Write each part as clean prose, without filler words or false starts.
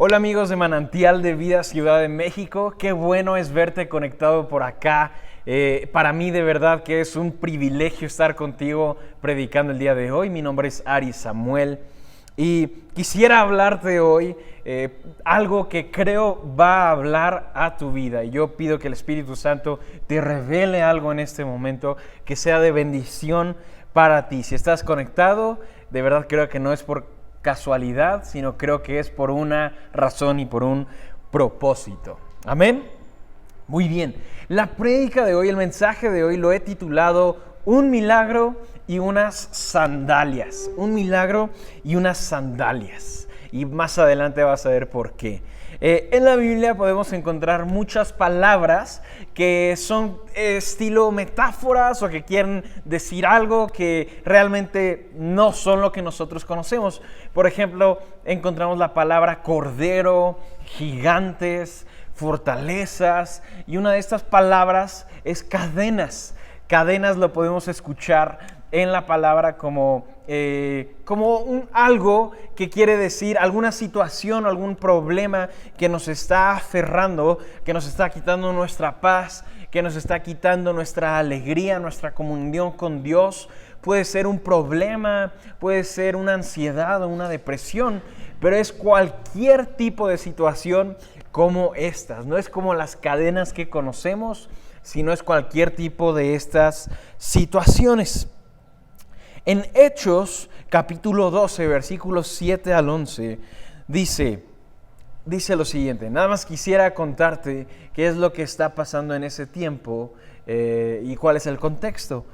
Hola amigos de Manantial de Vida Ciudad de México, qué bueno es verte conectado por acá. Para mí de verdad que es un privilegio estar contigo predicando el día de hoy. Mi nombre es Ari Samuel y quisiera hablarte hoy algo que creo va a hablar a tu vida. Y yo pido que el Espíritu Santo te revele algo en este momento que sea de bendición para ti. Si estás conectado, de verdad creo que no es por casualidad, sino creo que es por una razón y por un propósito. Amén. Muy bien. La prédica de hoy, el mensaje de hoy lo he titulado Un milagro y unas sandalias. Un milagro y unas sandalias. Y más adelante vas a ver por qué. En la Biblia podemos encontrar muchas palabras que son estilo metáforas o que quieren decir algo que realmente no son lo que nosotros conocemos. Por ejemplo, encontramos la palabra cordero, gigantes, fortalezas, y una de estas palabras es cadenas. Cadenas lo podemos escuchar en la palabra como algo que quiere decir alguna situación, algún problema que nos está aferrando, que nos está quitando nuestra paz, que nos está quitando nuestra alegría, nuestra comunión con Dios. Puede ser un problema, puede ser una ansiedad o una depresión, pero es cualquier tipo de situación como estas. No es como las cadenas que conocemos, sino es cualquier tipo de estas situaciones. En Hechos, capítulo 12, versículos 7 al 11, dice lo siguiente. Nada más quisiera contarte qué es lo que está pasando en ese tiempo y cuál es el contexto.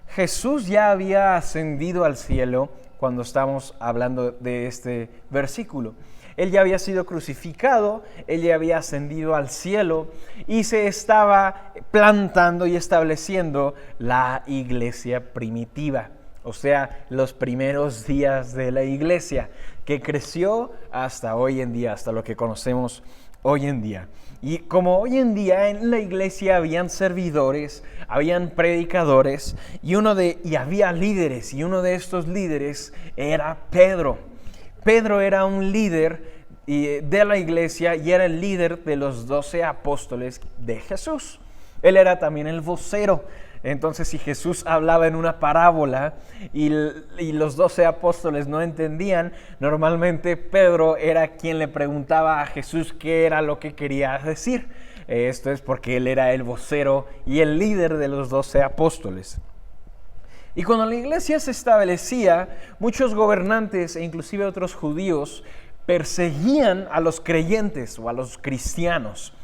Jesús ya había ascendido al cielo cuando estamos hablando de este versículo. Él ya había sido crucificado, Él ya había ascendido al cielo y se estaba plantando y estableciendo la iglesia primitiva. O sea, los primeros días de la iglesia, que creció hasta hoy en día, hasta lo que conocemos hoy en día. Y como hoy en día en la iglesia habían servidores, habían predicadores y había líderes, y uno de estos líderes era Pedro. Pedro era un líder de la iglesia y era el líder de los 12 apóstoles de Jesús. Él era también el vocero. Entonces, si Jesús hablaba en una parábola y los 12 apóstoles no entendían, normalmente Pedro era quien le preguntaba a Jesús qué era lo que quería decir. Esto es porque él era el vocero y el líder de los 12 apóstoles. Y cuando la iglesia se establecía, muchos gobernantes e inclusive otros judíos perseguían a los creyentes o a los cristianos.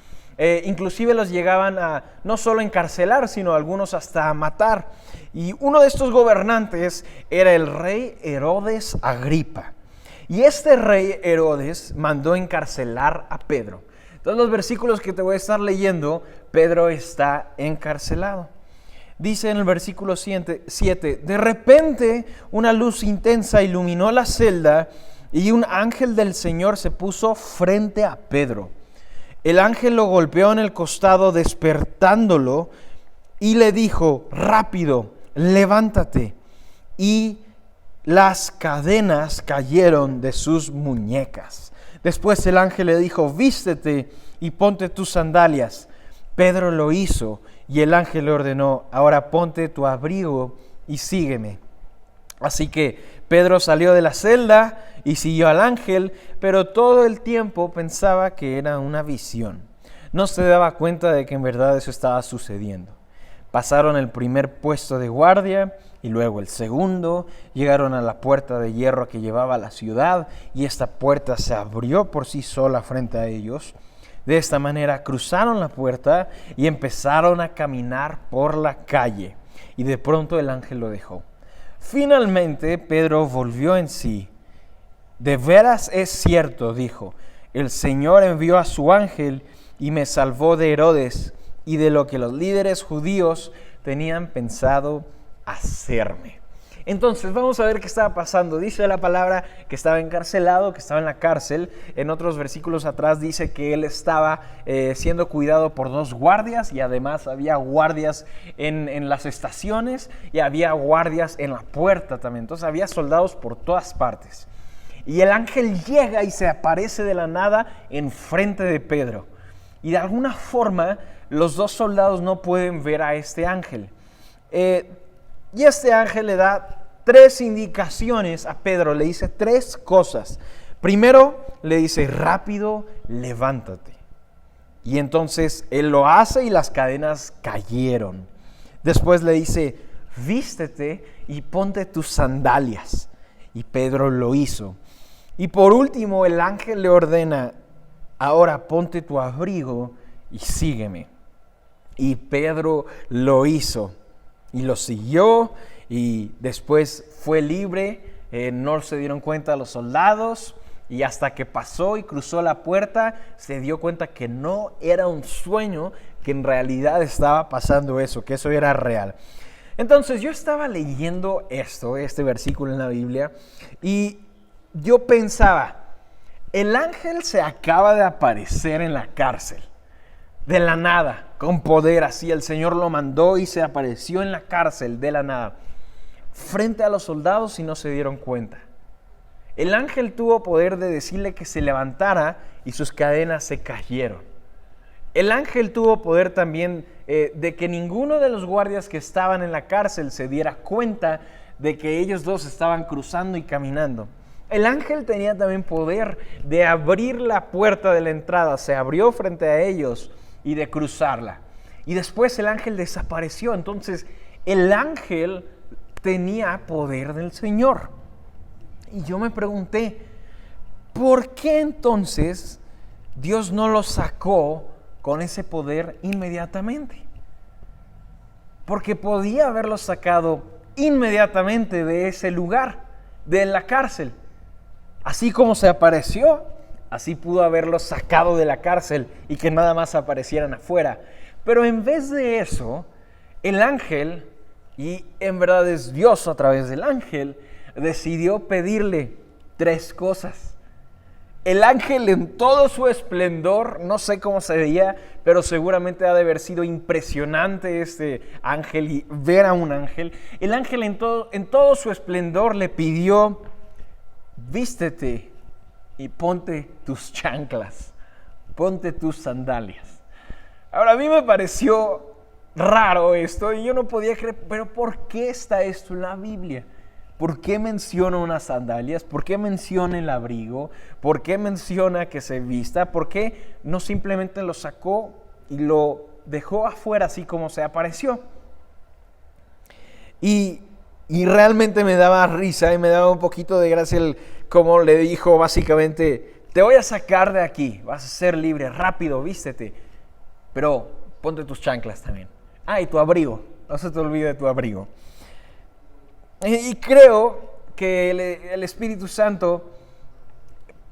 Inclusive los llegaban a no solo encarcelar, sino algunos hasta a matar. Y uno de estos gobernantes era el rey Herodes Agripa. Y este rey Herodes mandó encarcelar a Pedro. Entonces, los versículos que te voy a estar leyendo, Pedro está encarcelado. Dice en el versículo 7, de repente una luz intensa iluminó la celda y un ángel del Señor se puso frente a Pedro. El ángel lo golpeó en el costado despertándolo y le dijo, rápido, levántate. Y las cadenas cayeron de sus muñecas. Después el ángel le dijo, vístete y ponte tus sandalias. Pedro lo hizo y el ángel le ordenó, ahora ponte tu abrigo y sígueme. Así que Pedro salió de la celda y siguió al ángel, pero todo el tiempo pensaba que era una visión. No se daba cuenta de que en verdad eso estaba sucediendo. Pasaron el primer puesto de guardia y luego el segundo. Llegaron a la puerta de hierro que llevaba a la ciudad y esta puerta se abrió por sí sola frente a ellos. De esta manera cruzaron la puerta y empezaron a caminar por la calle. Y de pronto el ángel lo dejó. Finalmente Pedro volvió en sí. De veras es cierto, dijo, el Señor envió a su ángel y me salvó de Herodes y de lo que los líderes judíos tenían pensado hacerme. Entonces vamos a ver qué estaba pasando. Dice la palabra que estaba encarcelado, que estaba en la cárcel. En otros versículos atrás dice que él estaba siendo cuidado por 2 guardias y además había guardias en las estaciones y había guardias en la puerta también. Entonces había soldados por todas partes. Y el ángel llega y se aparece de la nada enfrente de Pedro. Y de alguna forma los dos soldados no pueden ver a este ángel. Y este ángel le da 3 indicaciones a Pedro, le dice 3 cosas. Primero le dice, rápido, levántate. Y entonces él lo hace y las cadenas cayeron. Después le dice, vístete y ponte tus sandalias. Y Pedro lo hizo. Y por último el ángel le ordena, ahora ponte tu abrigo y sígueme. Y Pedro lo hizo y lo siguió y después fue libre. No se dieron cuenta los soldados y hasta que pasó y cruzó la puerta se dio cuenta que no era un sueño, que en realidad estaba pasando eso, que eso era real. Entonces yo estaba leyendo este versículo en la Biblia y yo pensaba, el ángel se acaba de aparecer en la cárcel, de la nada, con poder, así el Señor lo mandó y se apareció en la cárcel de la nada, frente a los soldados y no se dieron cuenta. El ángel tuvo poder de decirle que se levantara y sus cadenas se cayeron. El ángel tuvo poder también de que ninguno de los guardias que estaban en la cárcel se diera cuenta de que ellos dos estaban cruzando y caminando. El ángel tenía también poder de abrir la puerta de la entrada, se abrió frente a ellos y de cruzarla. Y después el ángel desapareció. Entonces el ángel tenía poder del Señor. Y yo me pregunté, ¿por qué entonces Dios no lo sacó con ese poder inmediatamente? Porque podía haberlo sacado inmediatamente de ese lugar, de la cárcel. Así como se apareció, así pudo haberlo sacado de la cárcel y que nada más aparecieran afuera. Pero en vez de eso, el ángel, y en verdad es Dios a través del ángel, decidió pedirle 3 cosas. El ángel en todo su esplendor, no sé cómo se veía, pero seguramente ha de haber sido impresionante este ángel y ver a un ángel. El ángel en todo su esplendor le pidió, vístete y ponte tus chanclas, ponte tus sandalias. Ahora a mí me pareció raro esto y yo no podía creer, pero ¿por qué está esto en la Biblia? ¿Por qué menciona unas sandalias? ¿Por qué menciona el abrigo? ¿Por qué menciona que se vista? ¿Por qué no simplemente lo sacó y lo dejó afuera así como se apareció? Y realmente me daba risa y me daba un poquito de gracia como le dijo básicamente, te voy a sacar de aquí, vas a ser libre, rápido, vístete, pero ponte tus chanclas también. Y tu abrigo, no se te olvide tu abrigo. Y creo que el Espíritu Santo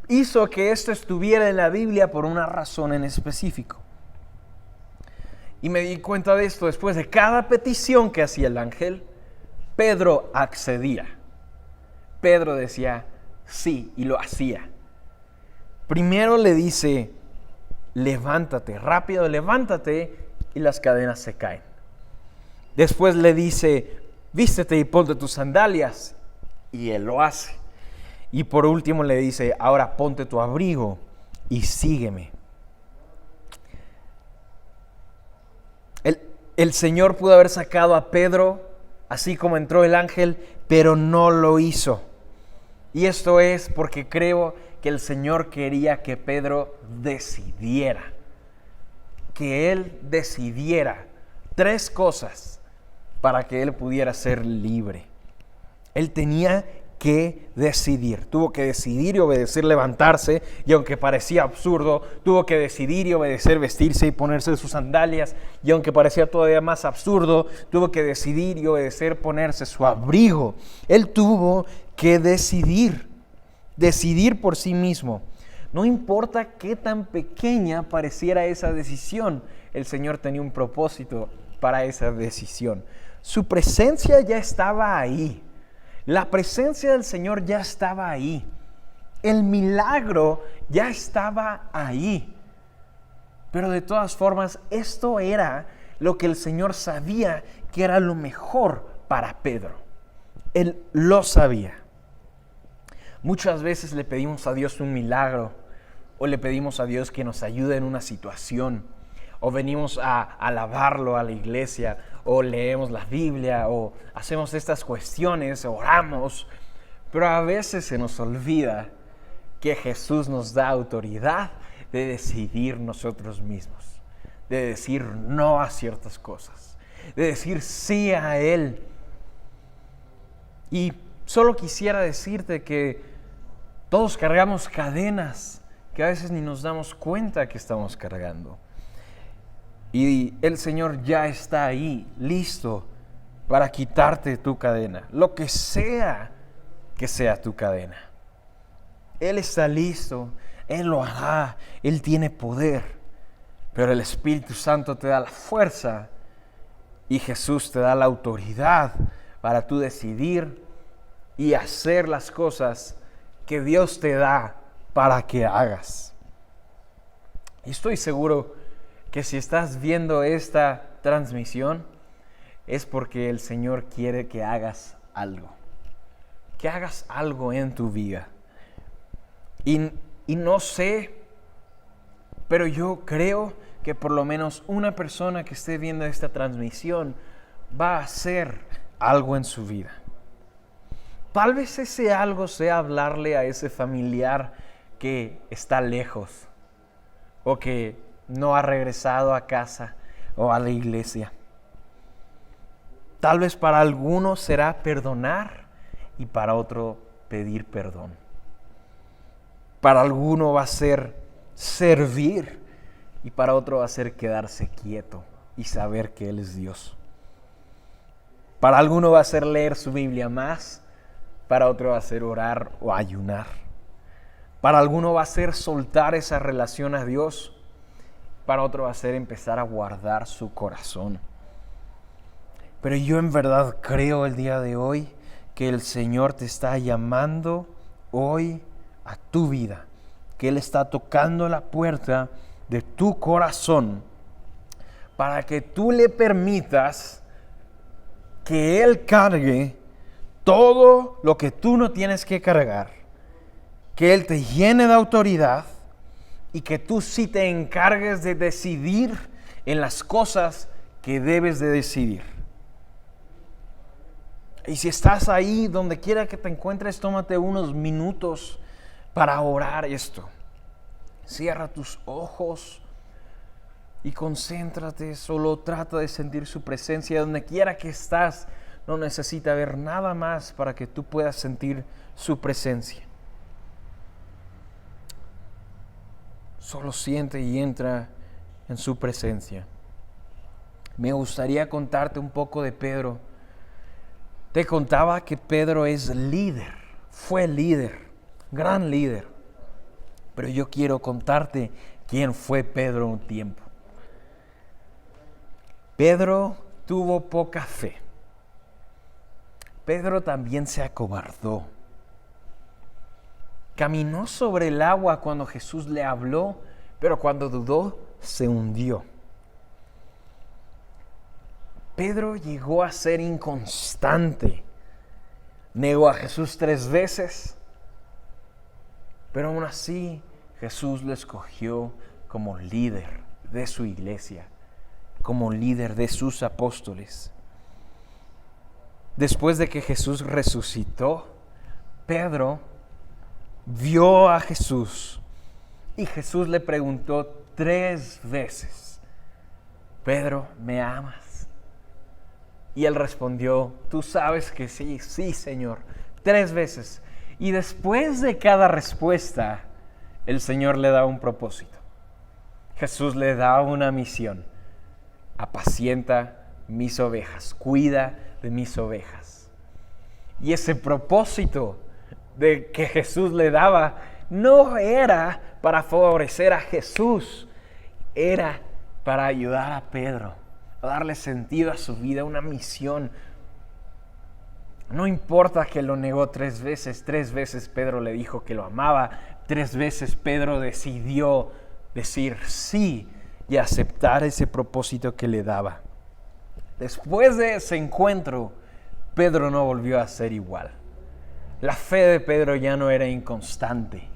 hizo que esto estuviera en la Biblia por una razón en específico. Y me di cuenta de esto después de cada petición que hacía el ángel, Pedro accedía. Pedro decía sí y lo hacía. Primero le dice, levántate, rápido, levántate, y las cadenas se caen. Después le dice, vístete y ponte tus sandalias, y él lo hace. Y por último le dice, ahora ponte tu abrigo y sígueme. El Señor pudo haber sacado a Pedro, así como entró el ángel, pero no lo hizo. Y esto es porque creo que el Señor quería que Pedro decidiera. Que él decidiera 3 cosas para que él pudiera ser libre. Él tenía que decidir. Tuvo que decidir y obedecer levantarse, y aunque parecía absurdo, tuvo que decidir y obedecer vestirse y ponerse sus sandalias, y aunque parecía todavía más absurdo, tuvo que decidir y obedecer ponerse su abrigo. Él tuvo que decidir por sí mismo. No importa qué tan pequeña pareciera esa decisión, el Señor tenía un propósito para esa decisión. Su presencia ya estaba ahí. La presencia del Señor ya estaba ahí. El milagro ya estaba ahí. Pero de todas formas, esto era lo que el Señor sabía que era lo mejor para Pedro. Él lo sabía. Muchas veces le pedimos a Dios un milagro, o le pedimos a Dios que nos ayude en una situación, o venimos a alabarlo a la iglesia, o leemos la Biblia, o hacemos estas cuestiones, oramos, pero a veces se nos olvida que Jesús nos da autoridad de decidir nosotros mismos, de decir no a ciertas cosas, de decir sí a Él. Y solo quisiera decirte que todos cargamos cadenas que a veces ni nos damos cuenta que estamos cargando. Y el Señor ya está ahí, listo para quitarte tu cadena, lo que sea tu cadena. Él está listo, Él lo hará, Él tiene poder, pero el Espíritu Santo te da la fuerza y Jesús te da la autoridad para tú decidir y hacer las cosas que Dios te da para que hagas. Y estoy seguro que si estás viendo esta transmisión es porque el Señor quiere que hagas algo en tu vida. Y no sé, pero yo creo que por lo menos una persona que esté viendo esta transmisión va a hacer algo en su vida. Tal vez ese algo sea hablarle a ese familiar que está lejos o que no ha regresado a casa o a la iglesia. Tal vez para algunos será perdonar y para otro pedir perdón. Para alguno va a ser servir y para otro va a ser quedarse quieto y saber que Él es Dios. Para alguno va a ser leer su Biblia más, para otro va a ser orar o ayunar. Para alguno va a ser soltar esa relación a Dios, para otro va a ser empezar a guardar su corazón. Pero yo en verdad creo el día de hoy que el Señor te está llamando hoy a tu vida, que Él está tocando la puerta de tu corazón para que tú le permitas que Él cargue todo lo que tú no tienes que cargar, que Él te llene de autoridad y que tú sí te encargues de decidir en las cosas que debes de decidir. Y si estás ahí, donde quiera que te encuentres, tómate unos minutos para orar esto. Cierra tus ojos y concéntrate, solo trata de sentir su presencia. Donde quiera que estás, no necesita ver nada más para que tú puedas sentir su presencia. Solo siente y entra en su presencia. Me gustaría contarte un poco de Pedro. Te contaba que Pedro es líder, fue líder, gran líder. Pero yo quiero contarte quién fue Pedro un tiempo. Pedro tuvo poca fe. Pedro también se acobardó. Caminó sobre el agua cuando Jesús le habló, pero cuando dudó, se hundió. Pedro llegó a ser inconstante. Negó a Jesús 3 veces, pero aún así Jesús lo escogió como líder de su iglesia, como líder de sus apóstoles. Después de que Jesús resucitó, Pedro vio a Jesús y Jesús le preguntó 3 veces, Pedro, ¿me amas? Y él respondió, tú sabes que sí, sí, Señor, 3 veces. Y después de cada respuesta, el Señor le da un propósito. Jesús le da una misión. Apacienta mis ovejas, cuida de mis ovejas. Y ese propósito de que Jesús le daba no era para favorecer a Jesús, era para ayudar a Pedro, a darle sentido a su vida, una misión. No importa que lo negó 3 veces, 3 veces Pedro le dijo que lo amaba, 3 veces Pedro decidió decir sí y aceptar ese propósito que le daba. Después de ese encuentro, Pedro no volvió a ser igual. La fe de Pedro ya no era inconstante.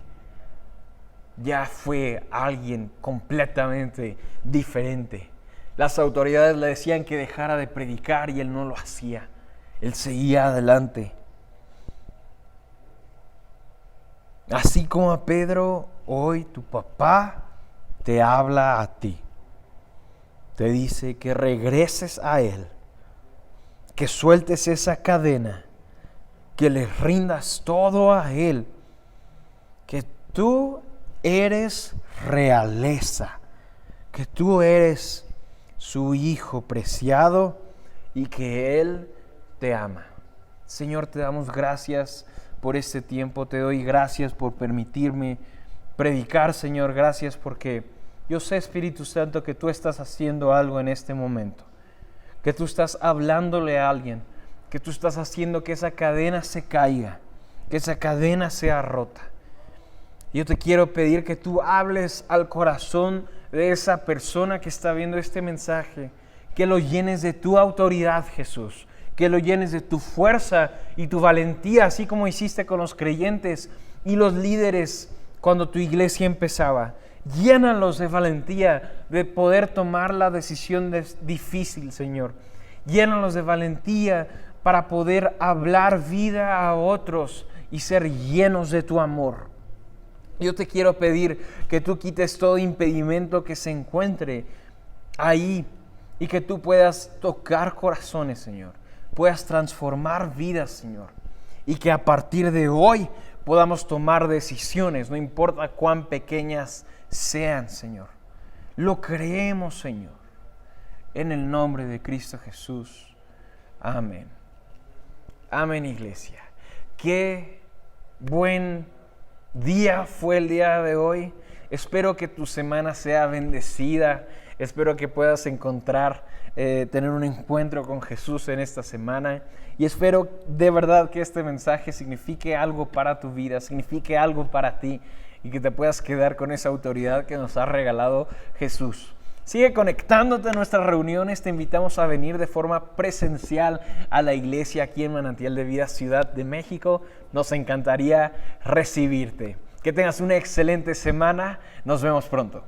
Ya fue alguien completamente diferente. Las autoridades le decían que dejara de predicar y él no lo hacía. Él seguía adelante. Así como a Pedro, hoy tu papá te habla a ti. Te dice que regreses a Él, que sueltes esa cadena, que le rindas todo a Él, que tú eres realeza, que tú eres su hijo preciado y que Él te ama. Señor, te damos gracias por este tiempo, te doy gracias por permitirme predicar, Señor, gracias porque yo sé, Espíritu Santo, que tú estás haciendo algo en este momento, que tú estás hablándole a alguien, que tú estás haciendo que esa cadena se caiga, que esa cadena sea rota. Yo te quiero pedir que tú hables al corazón de esa persona que está viendo este mensaje, que lo llenes de tu autoridad, Jesús, que lo llenes de tu fuerza y tu valentía, así como hiciste con los creyentes y los líderes cuando tu iglesia empezaba. Llénalos de valentía de poder tomar la decisión difícil, Señor. Llénalos de valentía para poder hablar vida a otros y ser llenos de tu amor. Yo te quiero pedir que tú quites todo impedimento que se encuentre ahí y que tú puedas tocar corazones, Señor. Puedas transformar vidas, Señor. Y que a partir de hoy podamos tomar decisiones, no importa cuán pequeñas sean, Señor. Lo creemos, Señor. En el nombre de Cristo Jesús. Amén. Amén, iglesia. Qué buen día fue el día de hoy. Espero que tu semana sea bendecida. Espero que puedas encontrar, tener un encuentro con Jesús en esta semana. Y espero de verdad que este mensaje signifique algo para tu vida, signifique algo para ti y que te puedas quedar con esa autoridad que nos ha regalado Jesús. Sigue conectándote a nuestras reuniones. Te invitamos a venir de forma presencial a la iglesia aquí en Manantial de Vida, Ciudad de México. Nos encantaría recibirte. Que tengas una excelente semana. Nos vemos pronto.